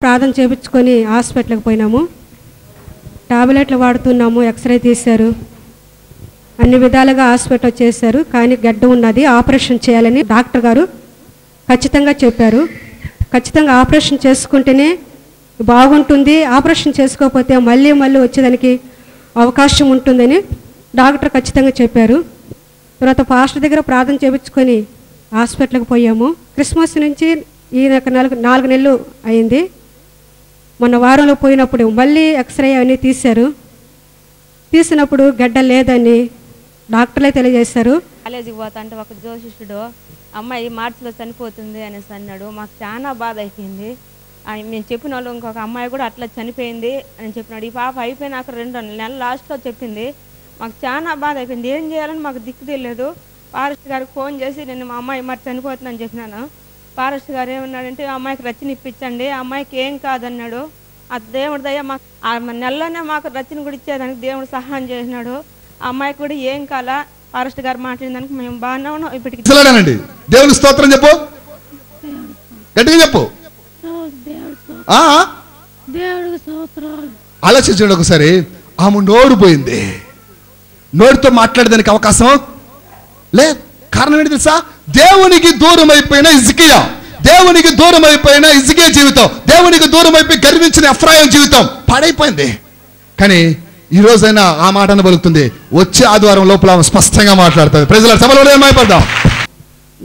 ప్రార్థన చేయించుకొని హాస్పిటల్కి పోయినాము. టాబ్లెట్లు వాడుతున్నాము. ఎక్స్రే తీశారు. అన్ని విధాలుగా హాస్పిటల్ చేశారు. కానీ గడ్డ ఉన్నది, ఆపరేషన్ చేయాలని డాక్టర్ గారు ఖచ్చితంగా చెప్పారు. ఖచ్చితంగా ఆపరేషన్ చేసుకుంటేనే బాగుంటుంది, ఆపరేషన్ చేసుకోకపోతే మళ్ళీ వచ్చేదానికి అవకాశం ఉంటుందని డాక్టర్ ఖచ్చితంగా చెప్పారు. తర్వాత పాస్టర్ దగ్గర ప్రార్థన చేయించుకొని హాస్పిటల్కి పోయాము. క్రిస్మస్ నుంచి ఈ 4 నెలలు అయింది. మొన్న వారంలో పోయినప్పుడు మళ్ళీ ఎక్స్రే అన్నీ తీసినప్పుడు గడ్డ లేదని డాక్టర్లే తెలియజేశారు. కాలేజీకి పోతా అంటే ఒక జ్యోతిష్యుడు అమ్మాయి మార్చిలో చనిపోతుంది అనేసి అన్నాడు. మాకు చాలా బాధ అయిపోయింది. మేము చెప్పిన వాళ్ళు ఇంకొక అమ్మాయి కూడా అట్లా చనిపోయింది అని చెప్పినాడు. ఈ పాప అయిపోయినాక 2 నెలల లాస్ట్లో చెప్పింది. మాకు చాలా బాధ అయిపోయింది. ఏం చేయాలని మాకు దిక్కు తెలియలేదు. ఫారెస్ట్ గారికి ఫోన్ చేసి నేను మా అమ్మాయి మరి చనిపోతుందని చెప్పినాను. ఫారెస్ట్ గారు ఏమన్నాడంటే అమ్మాయికి రచన ఇప్పించండి, అమ్మాయికి ఏం కాదన్నాడు. ఆ దేవుడి దయ మాకు ఆ నెలలోనే మాకు రచన కూడా ఇచ్చేదానికి దేవుడు సహాయం చేసినాడు. ఆ అమ్మాయికి కూడా ఏం కాల. ఫారెస్ట్ గారు మాట్లాడినందుకు మేము బాగానే ఉన్నాం. ఇప్పటికి దేవుని స్తోత్రం చెప్పు, గట్టిగా చెప్పు. ఆలోచించండి ఒకసారి. ఆమె నోరు పోయింది, నోటితో మాట్లాడేదానికి అవకాశం లేదు. కారణం ఏంటి తెలుసా? దేవునికి దూరం అయిపోయిన హిజ్కియా, దేవునికి దూరం అయిపోయిన హిజ్కియా జీవితం, దేవునికి దూరం అయిపోయి గర్వించిన ఎఫ్రాయిం జీవితం పాడైపోయింది. కానీ ఈ రోజైనా ఆ మాటను పలుకుతుంది. వచ్చే ఆదివారం లోపల స్పష్టంగా మాట్లాడుతుంది. ప్రజల సభలో ఏమైపోద్దాం.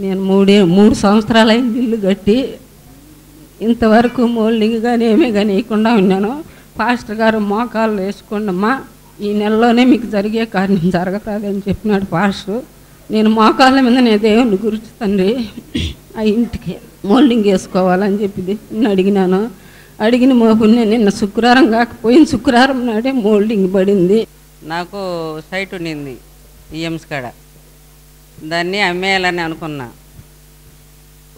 నేను 3 సంవత్సరాలు ఇల్లు కట్టి ఇంతవరకు మోల్డింగ్ కానీ ఏమీ కానీ వేయకుండా ఉన్నాను. పాస్టర్ గారు మోకాళ్ళు వేసుకోండమ్మా, ఈ నెలలోనే మీకు జరిగే కార్యం జరగదని చెప్పినాడు పాస్టర్. నేను మోకాళ్ళ మీద నేను దేవుని గురించి తండ్రి ఆ ఇంటికి మోల్డింగ్ వేసుకోవాలని చెప్పి అడిగినాను. అడిగిన మోపుని నిన్న శుక్రవారం కాకపోయిన శుక్రవారం నాడే మోల్డింగ్ పడింది. నాకు సైట్ ఉండింది ఈఎంస్ కాడ, దాన్ని అమ్మేయాలని అనుకున్నా.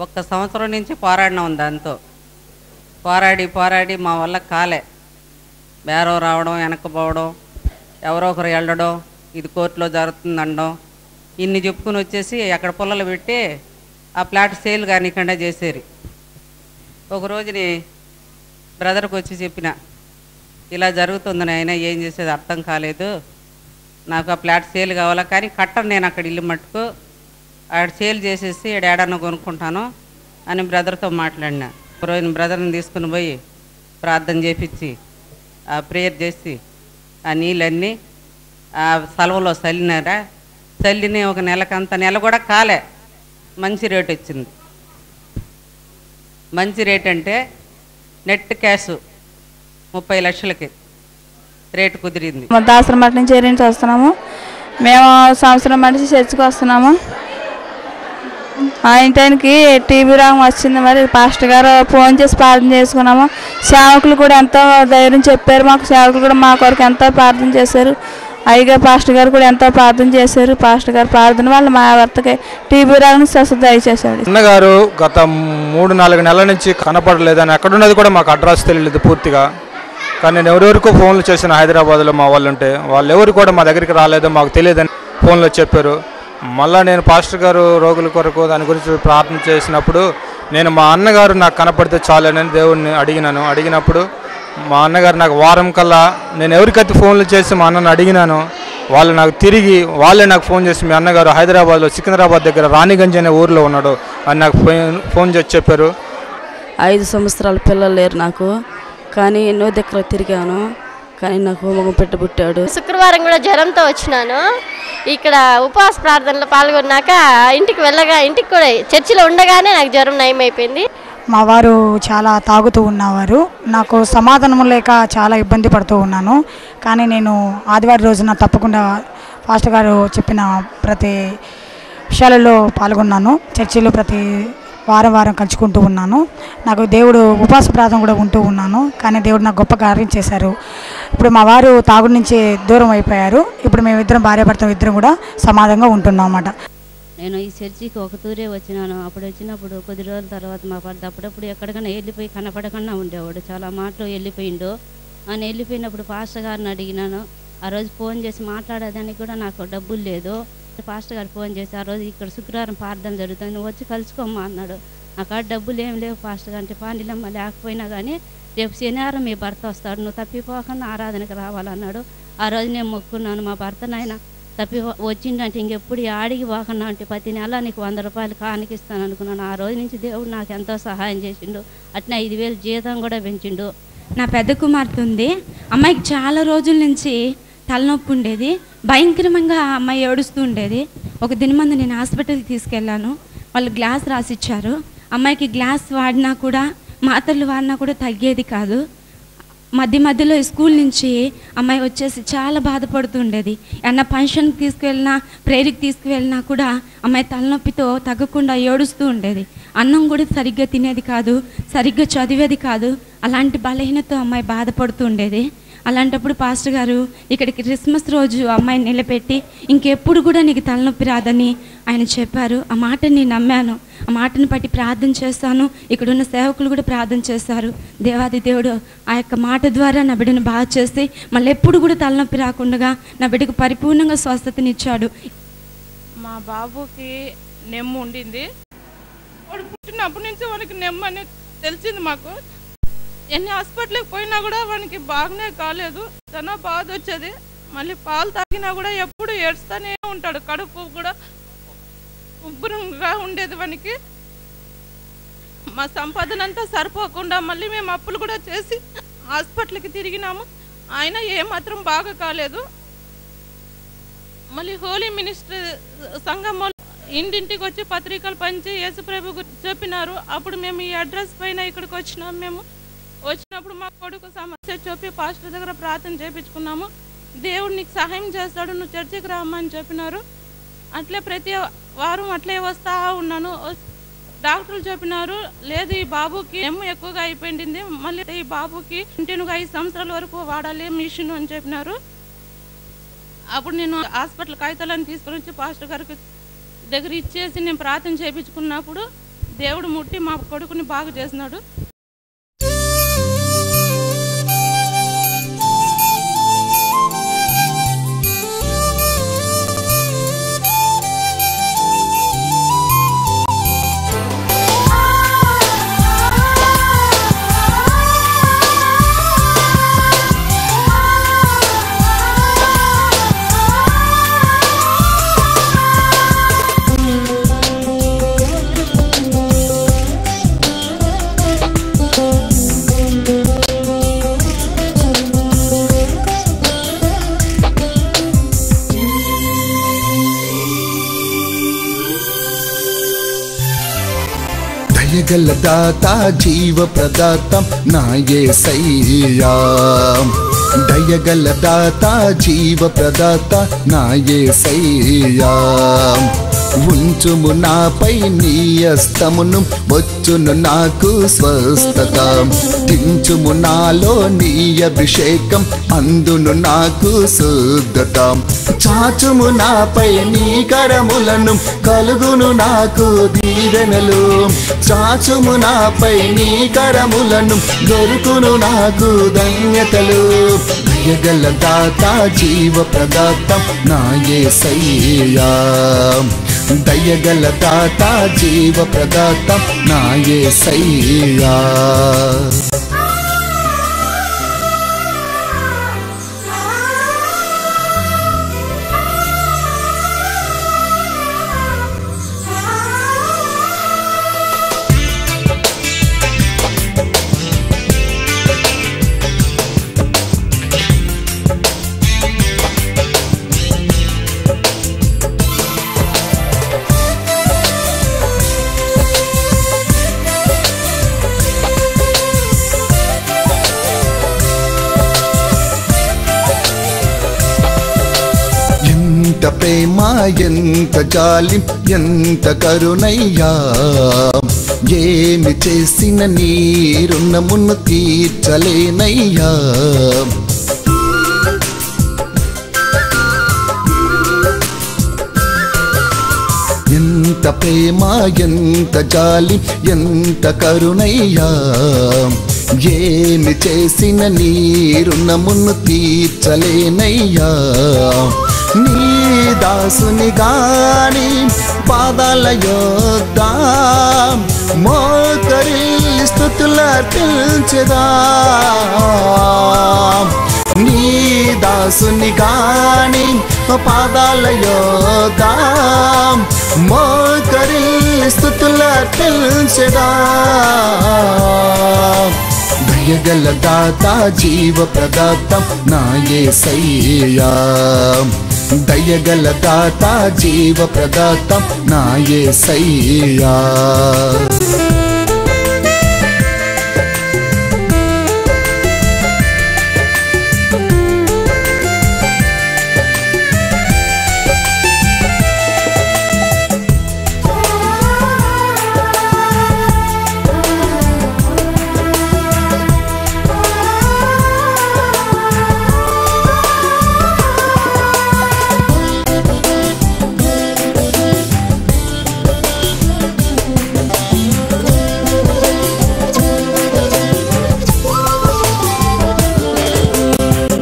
1 సంవత్సరం నుంచి పోరాడినాం. దాంతో పోరాడి మా వల్ల కాలే. బేరం రావడం, వెనక్కిపోవడం, ఎవరో ఒకరు వెళ్ళడం, ఇది కోర్టులో జరుగుతుంది అనడం, ఇన్ని చెప్పుకుని వచ్చేసి అక్కడ పుల్లలు పెట్టి ఆ ప్లాట్ సేల్ కానికుండా చేసేరు. ఒక రోజుని బ్రదర్కి వచ్చి చెప్పిన, ఇలా జరుగుతుందని. ఆయన ఏం చేసేది అర్థం కాలేదు, నాకు ఆ ప్లాట్ సేల్ కావాలా, కానీ కట్టను నేను అక్కడ ఇల్లు మట్టుకు, ఆడ సేల్ చేసేసి ఏడాడన్నా కొనుక్కుంటాను అని బ్రదర్తో మాట్లాడినా. ఒక రోజు బ్రదర్ని తీసుకుని పోయి ప్రార్థన చేపించి ఆ ప్రేయర్ చేసి ఆ నీళ్ళన్నీ ఆ సెలవులో చల్లినారా. చల్లిని ఒక నెల కూడా కాలే, మంచి రేట్ వచ్చింది. మంచి రేట్ అంటే నెట్ క్యాష్ 30 లక్షలకి రేటు కుదిరింది. దాసరం మట్టి నుంచి ఏరించి వస్తున్నాము. మేము సంవత్సరం మట్టి చర్చికి వస్తున్నాము. ఆ ఇంటానికి టీబీ రోగం వచ్చింది. మరి పాస్టర్ గారు ఫోన్ చేసి ప్రార్థన చేసుకున్నాము. సేవకులు కూడా ఎంతో ధైర్యం చెప్పారు మాకు. సేవకులు కూడా మా కొరకు ఎంతో ప్రార్థన చేశారు. అయ్యగారు పాస్టర్ గారు కూడా ఎంతో ప్రార్థన చేశారు. పాస్టర్ గారు ప్రార్థన వల్ల మా భర్తకి టీబీ రోగం స్వస్థత దయచేశాడు. అన్నగారు గత 3-4 నెలల నుంచి కనపడలేదని, ఎక్కడున్నది కూడా మాకు అడ్రస్ తెలియలేదు పూర్తిగా. కానీ నేను ఎవరెవరికో ఫోన్లు చేసిన హైదరాబాద్లో మా వాళ్ళు ఉంటే, వాళ్ళు ఎవరు కూడా మా దగ్గరికి రాలేదో మాకు తెలియదని ఫోన్లో చెప్పారు. మళ్ళీ నేను పాస్టర్ గారు రోగుల కొరకు దాని గురించి ప్రార్థన చేసినప్పుడు నేను మా అన్నగారు నాకు కనపడితే చాలని దేవుడిని అడిగినప్పుడు మా అన్నగారు నాకు వారం కల్లా, నేను ఎవరికైతే ఫోన్లు చేసి మా అన్నను అడిగినానో వాళ్ళే నాకు ఫోన్ చేసి మీ అన్నగారు హైదరాబాద్లో సికింద్రాబాద్ దగ్గర రాణిగంజ్ అనే ఊరిలో ఉన్నాడు అని నాకు ఫోన్ చేసి చెప్పారు. 5 సంవత్సరాల పిల్లలు లేరు నాకు, కానీ ఎన్నో దగ్గర తిరిగాను, కానీ నాకు మగ పుట్టాడు. శుక్రవారం కూడా జ్వరంతో వచ్చినాను. ఇక్కడ ఉపవాస ప్రార్థనలో పాల్గొన్నాక ఇంటికి కూడా చర్చిలో ఉండగానే నాకు జ్వరం నయమైపోయింది. మా వారు చాలా తాగుతూ ఉన్నవారు. నాకు సమాధానం లేక చాలా ఇబ్బంది పడుతూ ఉన్నాను. కానీ నేను ఆదివారం రోజున తప్పకుండా పాస్టర్ గారు చెప్పిన ప్రతి విషయాలలో పాల్గొన్నాను. చర్చిలో ప్రతి వారం కలుసుకుంటూ ఉన్నాను. నాకు దేవుడు ఉపవాస ప్రార్థన కూడా ఉంటూ ఉన్నాను. కానీ దేవుడు నాకు గొప్ప కార్యం చేశారు. ఇప్పుడు మా వారు తాగుడు నుంచి దూరం అయిపోయారు. ఇప్పుడు మేమిద్దరం భార్యాభర్త ఇద్దరం కూడా సమాధానంగా ఉంటున్నాం అన్నమాట. నేను ఈ చర్చికి ఒక తూరే వచ్చినాను. అప్పుడు వచ్చినప్పుడు కొద్ది రోజుల తర్వాత మా భర్త అప్పుడప్పుడు ఎక్కడికైనా వెళ్ళిపోయి కనపడకుండా ఉండేవాడు. చాలా మాటలు వెళ్ళిపోయిండు. ఆయన వెళ్ళిపోయినప్పుడు పాస్టర్ గారిని అడిగినాను. ఆ రోజు ఫోన్ చేసి మాట్లాడేదానికి కూడా నాకు డబ్బులు లేదు. పాస్టర్ గారు ఫోన్ చేసి, ఆ రోజు ఇక్కడ శుక్రవారం ప్రార్థన జరుగుతుంది, నువ్వు వచ్చి కలుసుకోమ్మా అన్నాడు. నాకు ఆ డబ్బులు ఏం లేవు పాస్టర్ గారు అంటే, పాండిలమ్మ లేకపోయినా కానీ రేపు శనివారం మీ భర్త వస్తాడు, నువ్వు తప్పిపోకుండా ఆరాధనకు రావాలన్నాడు. ఆ రోజు నేను మొక్కున్నాను, మా భర్త నాయన వచ్చిందంటే ఇంకెప్పుడు ఆడికి పోకుండా అంటే ప్రతి నెల నీకు 100 రూపాయలు కానికిస్తాను అనుకున్నాను. ఆ రోజు నుంచి దేవుడు నాకు ఎంతో సహాయం చేసిండు. అట్లా 5,000 జీతం కూడా పెంచిండు. నా పెద్ద కుమార్తె ఉంది, అమ్మాయికి చాలా రోజుల నుంచి తలనొప్పి ఉండేది, భయంకరంగా అమ్మాయి ఏడుస్తూ ఉండేది. ఒక దినమందు నేను హాస్పిటల్కి తీసుకెళ్ళాను. వాళ్ళు గ్లాస్ రాసిచ్చారు. అమ్మాయికి గ్లాస్ వాడినా కూడా మాత్రలు వాడినా కూడా తగ్గేది కాదు. మధ్యలో స్కూల్ నుంచి అమ్మాయి వచ్చేసి చాలా బాధపడుతుండేది. ఏమన్నా ఫంక్షన్కి తీసుకువెళ్ళినా ప్రేయర్కి తీసుకువెళ్ళినా కూడా అమ్మాయి తలనొప్పితో తగ్గకుండా ఏడుస్తూ ఉండేది. అన్నం కూడా సరిగ్గా తినేది కాదు, సరిగ్గా చదివేది కాదు. అలాంటి బలహీనతో అమ్మాయి బాధపడుతూ ఉండేది. అలాంటప్పుడు పాస్టర్ గారు ఇక్కడికి క్రిస్మస్ రోజు అమ్మాయిని నిలబెట్టి ఇంకెప్పుడు కూడా నీకు తలనొప్పి రాదని ఆయన చెప్పారు. ఆ మాటని నేను నమ్మాను. ఆ మాటను బట్టి ప్రార్థన చేస్తాను. ఇక్కడున్న సేవకులు కూడా ప్రార్థన చేస్తారు. దేవాది దేవుడు ఆ యొక్క మాట ద్వారా నా బిడ్డను బాగా చేసి మళ్ళీ ఎప్పుడు కూడా తలనొప్పి రాకుండా నా బిడ్డకు పరిపూర్ణంగా స్వస్థతనిచ్చాడు. మా బాబుకి నెమ్ము ఉండింది. వాడు పుట్టినప్పటి నుంచి వానికి నెమ్ము అని తెలిసింది మాకు. ఎన్ని హాస్పిటల్కి పోయినా కూడా వానికి బాగానే కాలేదు. చాలా బాధ వచ్చేది. మళ్ళీ పాలు తాగినా కూడా ఎప్పుడు ఏడుస్తూనే ఉంటాడు. కడుపు కూడా ఉబ్బరంగా ఉండేది వానికి. మా సంపాదన అంతా సరిపోకుండా మళ్ళీ మేము అప్పులు కూడా చేసి హాస్పిటల్కి తిరిగినాము. ఆయన ఏమాత్రం బాగా కాలేదు. మళ్ళీ హోలీ మినిస్టర్ సంఘం ఇంటింటికి వచ్చి పత్రికలు పంచి యేసుప్రభు గురించి చెప్పినారు. అప్పుడు మేము ఈ అడ్రస్ పైన ఇక్కడికి వచ్చినాము. మేము వచ్చినప్పుడు మా కొడుకు సమస్య చెప్పి పాస్టర్ దగ్గర ప్రార్థన చేయించుకున్నాము. దేవుడు నీకు సహాయం చేస్తాడు, నువ్వు చర్చికి రామని చెప్పినారు. అట్లే ప్రతి వారం అట్లే వస్తా ఉన్నాను. డాక్టర్లు చెప్పినారు లేదు ఈ బాబుకి నెమ్ము ఎక్కువగా అయిపోయింది, మళ్ళీ ఈ బాబుకి కంటిన్యూగా 5 సంవత్సరాల వరకు వాడాలి మిషన్ అని చెప్పినారు. అప్పుడు నేను హాస్పిటల్ కాగితాలను తీసుకొని వచ్చి పాస్టర్ గారికి దగ్గర ఇచ్చేసి నేను ప్రార్థన చేయించుకున్నప్పుడు దేవుడు ముట్టి మా కొడుకుని బాగు చేసినాడు. దయగల దాత జీవ ప్రదాత నా యేసయ్యా, దయగల దాత జీవ ప్రదాత నా యేసయ్యా, ఉంచుము నాపై నీ హస్తమును వచ్చును నాకు స్వస్థత, దించుము నాలో నీ అభిషేకం అందును నాకు శుద్ధత, చాచుము నాపై నీ కరములను కలుగును నాకు దీవెనలు, చాచుము నాపై నీ కరములను దొరుకును నాకు ధన్యతలు, దయగల దాత జీవ ప్రదాత నా యేసయ్యా, దయగల దాత జీవ ప్రదాత నా యేసయ్యా. ఎంత ప్రేమ ఎంత జాలి ఎంత కరుణయ్యా, ఏమి చేసిన నీ రుణమును తీర్చలేనయ్యా, ఎంత ప్రేమ ఎంత జాలి ఎంత కరుణయ్యా, ఏమి చేసిన నీ రుణమును తీర్చలేనయ్యా, నీ దాసుని గాని పాదాల యొద్ద మోకరిల్లి స్తుతులర్పించెదా నీ దాసుని గాని పాదాల యోధ మోకరిల్లి స్తుతులర్పించెదా దయగల దాత జీవ ప్రదాత నా యేసయ్యా దయగల దాత జీవ ప్రదాత నా యేసయ్యా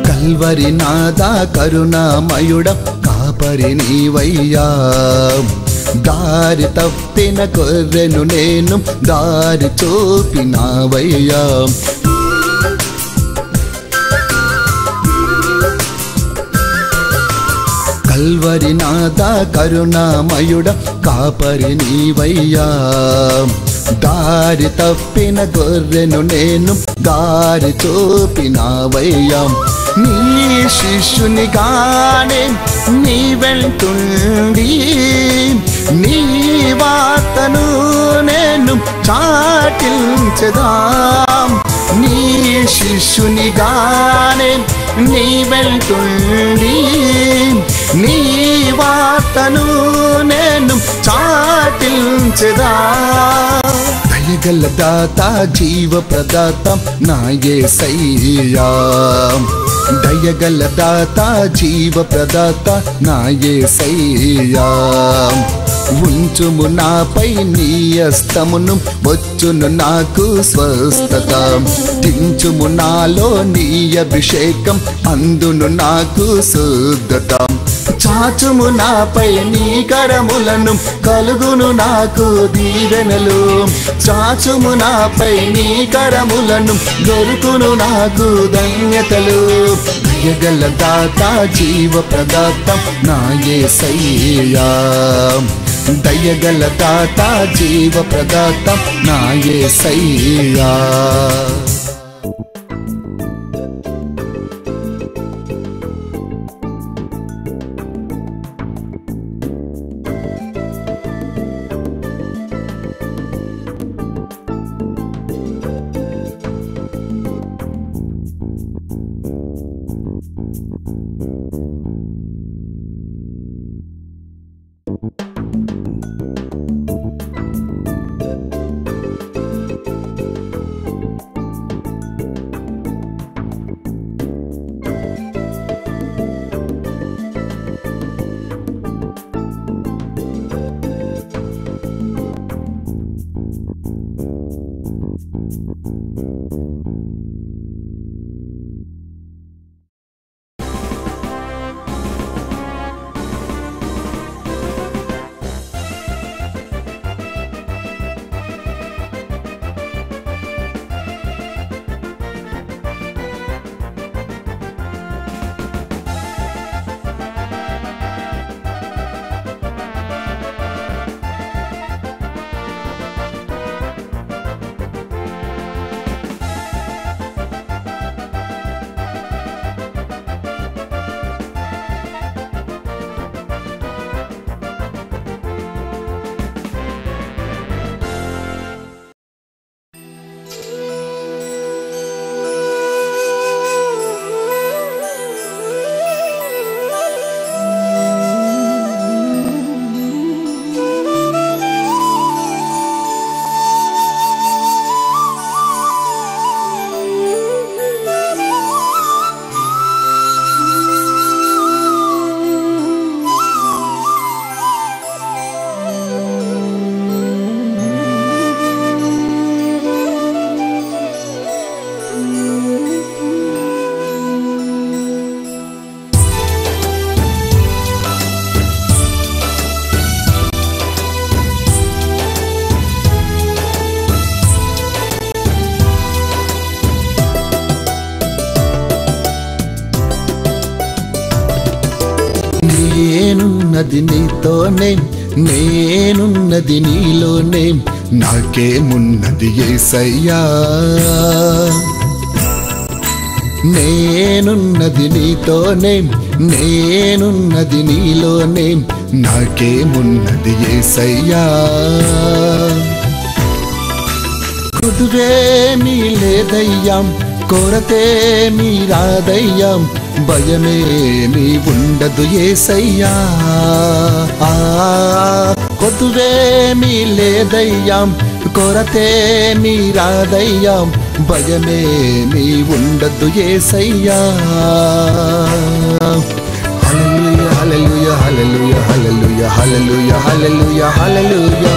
కల్వరి నాదా కరుణామయుడ కాపరి నీవయ్యా దారి తప్పిన కొర్రెను నేను దారి చూపినావయ్యా కల్వరి నాదా కరుణామయుడ కాపరి నీవయ్యా దారి తప్పిన గొర్రెను నేను దారి చూపినావయ్యా నీ శిష్యునిగానే నీ వెంటుండి నీ వార్తను నేను చాటించదా నీ శిష్యునిగానే నీ వెంటుండి నీ వార్తను నేను చాటించదా దయగల దాత జీవ ప్రదాత నా యేసయ్యా దయగల దాత జీవ ప్రదాత నా యేసయ్యా ఉంచుము నాపై నీ హస్తమును వచ్చును నాకు స్వస్థత దించుము నాలో నీ అభిషేకం అందును నాకు శుద్ధత చాచుము నాపై నీ కరములను కలుగును నాకు దీవెనలు చాచుము నాపై నీ కరములను దొరుకును నాకు ధన్యతలు దయగల దాత జీవ ప్రదాత నా యేసయ్యా దయగల దాత జీవ ప్రదాత నా యేసయ్యా నేనున్నది నీతోనే, నేనున్నది నీలోనే, నాకేమున్నది యేసయ్యా. నేనున్నది నీతోనే, నేనున్నది నీలోనే, నాకేమున్నది యేసయ్యా. కొదువేమీ లేదయ్యాం, కొరతేమీ రాదయ్యాం, భయమేమీ ఉండదు యేసయ్యా. కొదువేమీ లేదయ్యాం, కొరతేమీ రాదయ్యాం, భయమేమీ ఉండదు యేసయ్యా. హల్లెలూయా హల్లెలూయా హల్లెలూయా హల్లెలూయా హల్లెలూయా హల్లెలూయా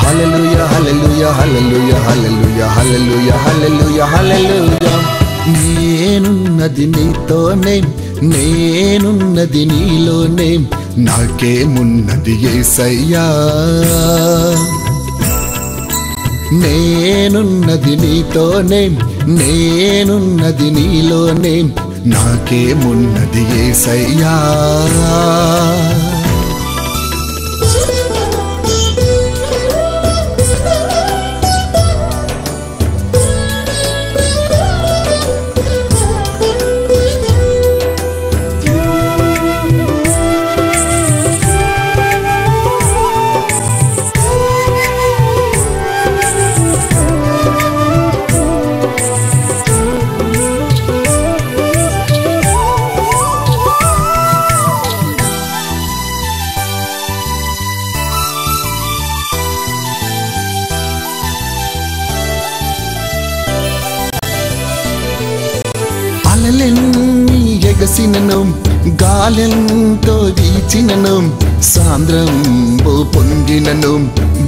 హల్లెలూయా హల్లెలూయా హల్లెలూయా హల్లెలూయా హల్లెలూయా హల్లెలూయా హల్లెలూయా. నేనున్నది నీతోనే, నేనున్నది నీలోనే, నాకేమున్నది యేసయ్యా. నేనున్నది నీతోనే, నేనున్నది నీలోనే, నాకేమున్నది యేసయ్యా. అలలెన్ని ఎగసినను, గాలెంతో వీచినను, సాంద్రంబు పొంగినను,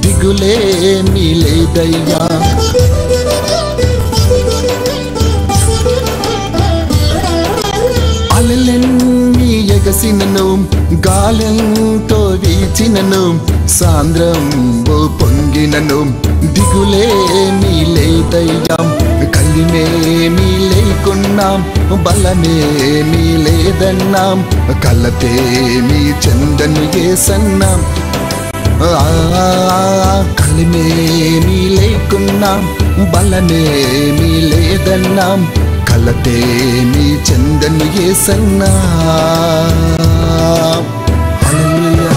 దిగులేమీ లేదయ్యా. అలలెన్ని ఎగసినను, గాలెంతో వీచినను, సాంద్రంబు పొంగినను, దిగులేమీ లేదయ్యా. కలిమేమీ లేకున్నాం, బలమేమీ లేదన్నాం, కలతేమీ చెందను యేసన్నాం. కలిమేమీ లేకున్నాం, బలమేమీ లేదన్నాం, కలతేమీ చెందను యేసన్నాం.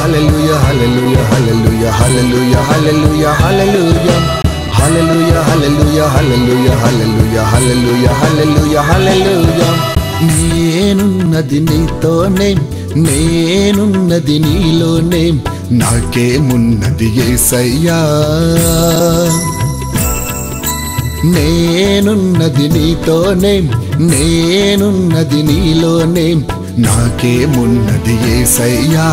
హల్లెలూయా హల్లెలూయా హల్లెలూయా హల్లెలూయా హల్లెలూయా హల్లెలూయా హల్లెలూయా హల్లెలూయా హల్లెలూయా హల్లెలూయా హల్లెలూయా హల్లెలూయా హల్లెలూయా. నేనున్నది నీతోనే, నేనున్నది నీలోనే, నాకేమున్నది యేసయ్యా. నేనున్నది నీతోనే, నేనున్నది నీలోనే, నాకేమున్నది యేసయ్యా.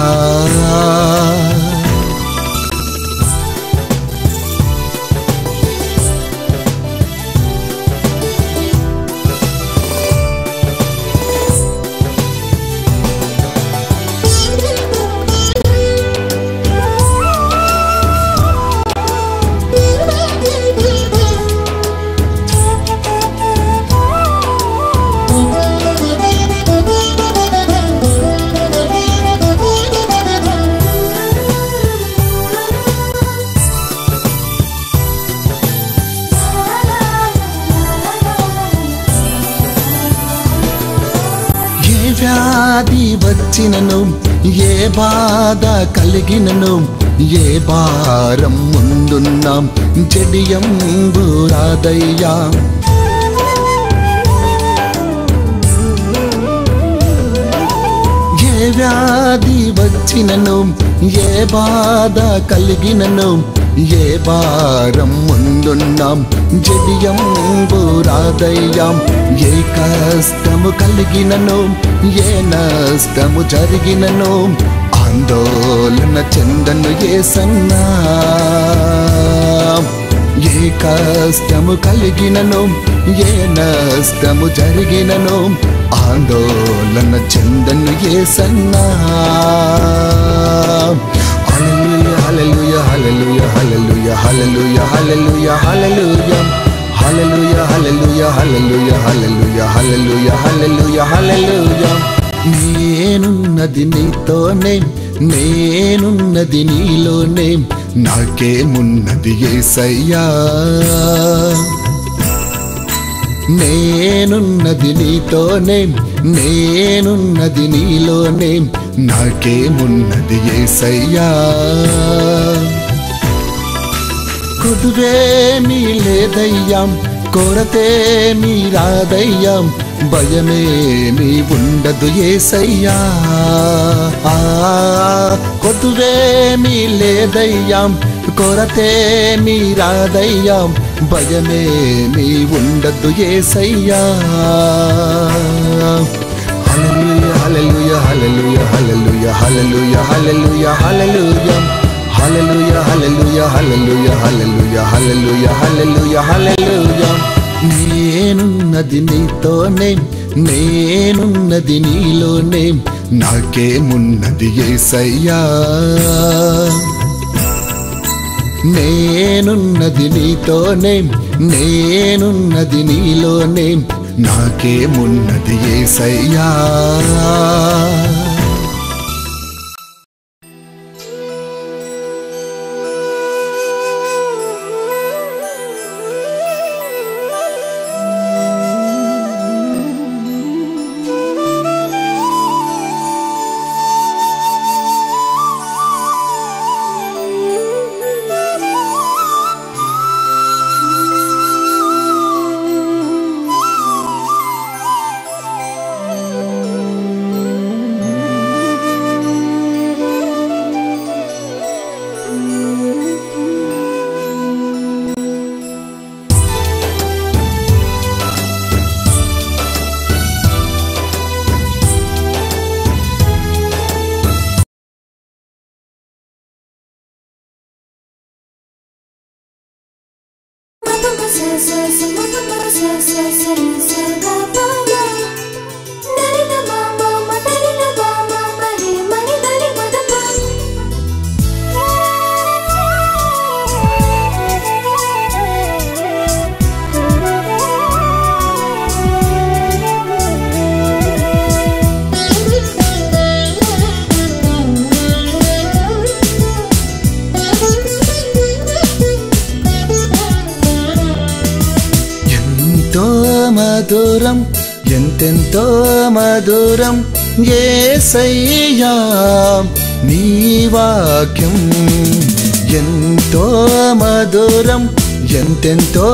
వ్యాధి వచ్చినను, ఏ బాధ కలిగినను, ఏ భారం ముందున్నాం, జడియంబు రాదయ్యా. ఏ వ్యాధి వచ్చినను, ఏ బాధ కలిగినను, ఏ భారం ముందున్నాం, జడియంబు రాదయ్యాం. ఏ కష్టము కలిగినను, ఏ నష్టము జరిగినను, ఆందోళన చెందను యేసన్నా. ఏ కష్టము కలిగినను, ఏ నష్టము జరిగినను, ఆందోళన చెందను యేసన్నా. హల్లెలూయా హల్లెలూయా హల్లెలూయా హల్లెలూయా హల్లెలూయా హల్లెలూయా హల్లెలూయా హల్లెలూయా హల్లెలూయా హల్లెలూయా హల్లెలూయా హల్లెలూయా హల్లెలూయా. నేనున్నది నీతోనే, నేనున్నది నీలోనే నాకేమున్నది యేసయ్యా నేనున్నది నీతోనే నేనున్నది నీలోనే నాకేమున్నది యేసయ్యా కొదువేమీ లేదయ్యా కొరతేమీ రాదయ్యా భయమేమీ ఉండదు యేసయ్యా కొదువేమీ లేదయ్యా కొరతేమీ రాదయ్యా భయమేమీ ఉండదు యేసయ్యా హల్లెలూయా హల్లెలూయా హల్లెలూయా హల్లెలూయా హల్లెలూయా హల్లెలూయా హల్లెలూయా హల్లెలూయా హల్లెలూయా హల్లెలూయా హల్లెలూయా హల్లెలూయా హల్లెలూయా నేనున్నది నీతోనే నేనున్నది నీలోనే నాకేమున్నది యేసయ్యా నేనున్నది నీతోనే నేనున్నది నీలోనే నాకేమున్నది యేసయ్యా మధురం ఎంతెంతో మధురం యేసయ్యా నీ వాక్యం ఎంతో మధురం ఎంతెంతో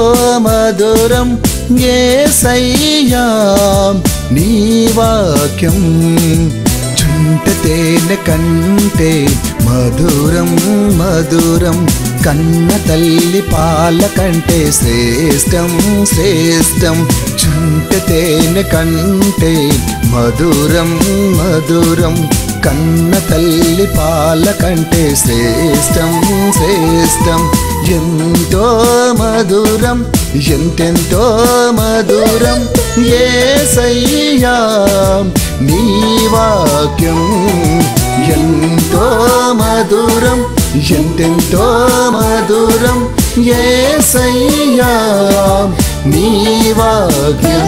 మధురం యేసయ్యా నీ వాక్యం చుంట తేనె కంటే మధురం మధురం కన్న తల్లి పాల కంటే శ్రేష్టం శ్రేష్టం చుంట తేనె కంటే మధురం మధురం కన్న తల్లి పాల కంటే శ్రేష్టం శ్రేష్టం ఎంతో మధురం ఎంతెంతో మధురం యేసయ్యా నీ వాక్యం ఎంతో మధురం ఎంతెంతో మధురం యేసయ్యా నీ వాక్యం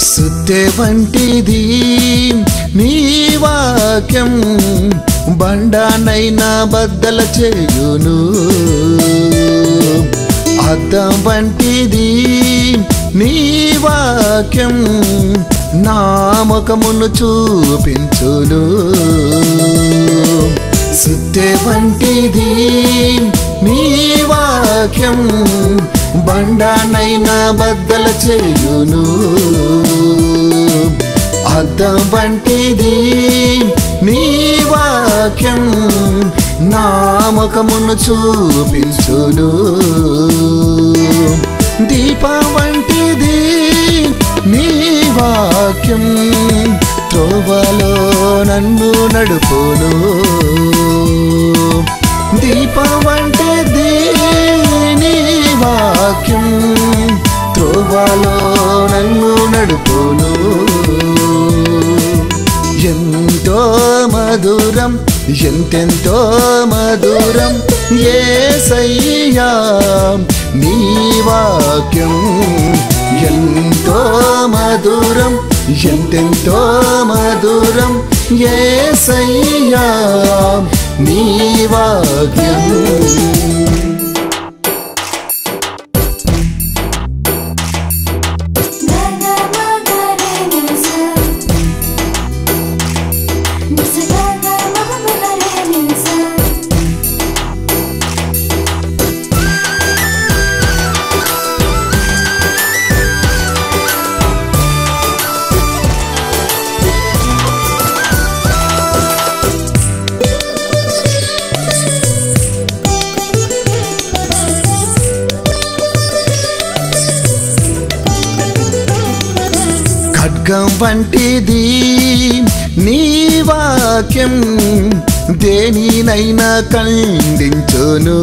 సుత్తె వంటిది నీ వాక్యం బండనైనా బద్దల చేయును అద్దం వంటిది నీ వాక్యం నా ముఖమును చూపించును సుత్తె వంటిది నీ వాక్యం బండనైనా బద్దల చేయును అద్దం వంటిది నీ వాక్యం నా ముఖమును చూపించును దీపం వంటిది నీ వాక్యం త్రోవలో నన్ను నడుపును దీపం వంటిది నీ వాక్యం త్రోవలో నన్ను నడుపును. ఎంతో మధురం ఎంతెంతో మధురం యేసయ్యా నీ వాక్యం. ఎంతో మధురం ఎంతెంతో మధురం యేసయ్యా నీ వాక్యం. ఖడ్గం వంటిది నీ వాక్యం దేనినైనా ఖండించును.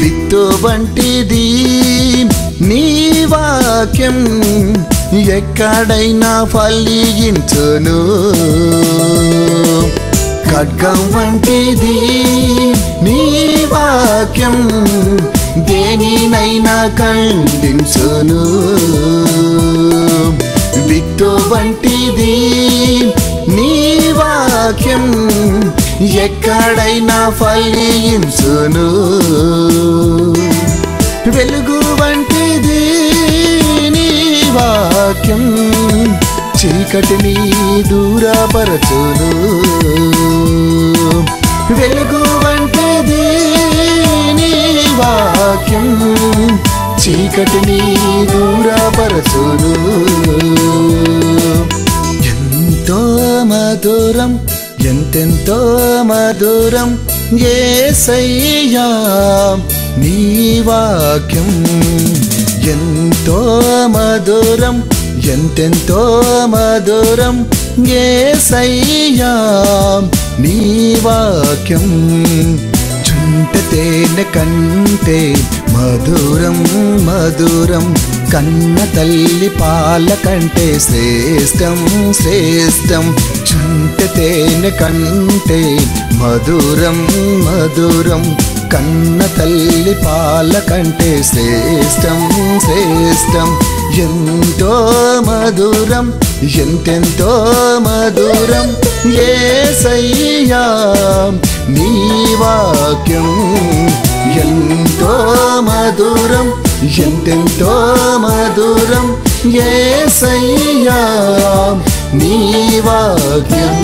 విత్తు వంటిది నీ వాక్యం ఎక్కడైనా ఫలించును. ఖడ్గం వంటిది నీ వాక్యం దేనినైనా ఖండించును. విత్తు వంటిది నీ వాక్యం ఎక్కడైనా ఫలించును. వెలుగు వంటిది నీ వాక్యం చీకటిని దూరపరచును. వెలుగు వంటిది నీ వాక్యం చీకటిని దూరపరచును. ఎంతో మధురం ఎంతెంతో మధురం యేసయ్యా నీ వాక్యం. ఎంతో మధురం ఎంతెంతో మధురం యేసయ్యా నీ వాక్యం. చుంట తేనె కంటే మధురం మధురం కన్న తల్లి పాల కంటే శ్రేష్టం శ్రేష్టం. చుంట తేనె కంటే మధురం మధురం కన్న తల్లి పాల కంటే శ్రేష్టం శ్రేష్టం. ఎంతో మధురం ఎంతెంతో మధురం యేసయ్యా నీ వాక్యం. ఎంతో మధురం ఎంతెంతో మధురం యేసయ్యా నీ వాక్యం.